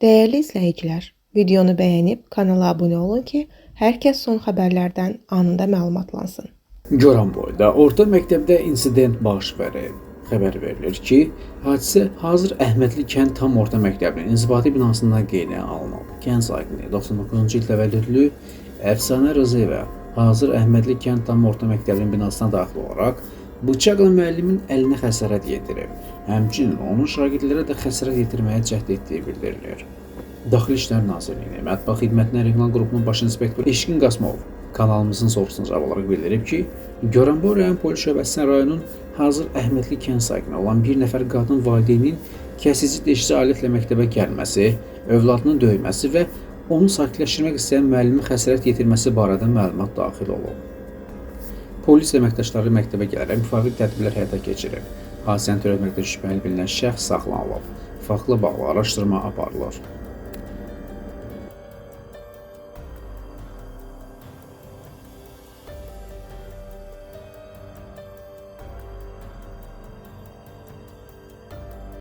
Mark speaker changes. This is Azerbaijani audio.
Speaker 1: Değerli izləyicilər, videonu bəyənib kanala abunə olun ki, hər kəs son xəbərlərdən anında məlumatlansın.
Speaker 2: Goranboyda orta məktəbdə insident baş verib. Xəbər verilir ki, hadisə hazır Əhmədli kənd tam orta məktəbinin inzibati binasından qeydə alınıb. Kənd sakini 99-cu il təvəllüdlü Əfsanə Rızayeva hazır Əhmədli kənd tam orta məktəbinin binasına daxil olaraq bıçaqla müəllimin əlinə xəsarət yetirib. Həmçinin onun şagirdlərə də xəsarət yetirməyə cəhd etdiyi bildirilir. Daxili İşlər Nazirliyinin Mətbuat Xidmətinə Regional Qrupunun baş inspektoru Eşqin Qasımov kanalımızın sorğusuna cavab olaraq bildirib ki, Goranboy rayon polis şöbəsinə rayonun hazır Əhmədli kənd sakini olan bir nəfər qadın valideynin kəsici deşici alətlə məktəbə gəlməsi, övladını döyməsi və onu sakitləşdirmək istəyən müəllimin xəsarət yetirməsi barədə məlumat daxil olub. Polis əməkdaşları məktəbə gələrək müvafiq tədbirlər həyata keçirib. Hadisəni törətməkdə şübhəli bilinən şəxs saxlanılıb. Faktla bağlı araşdırma aparılır.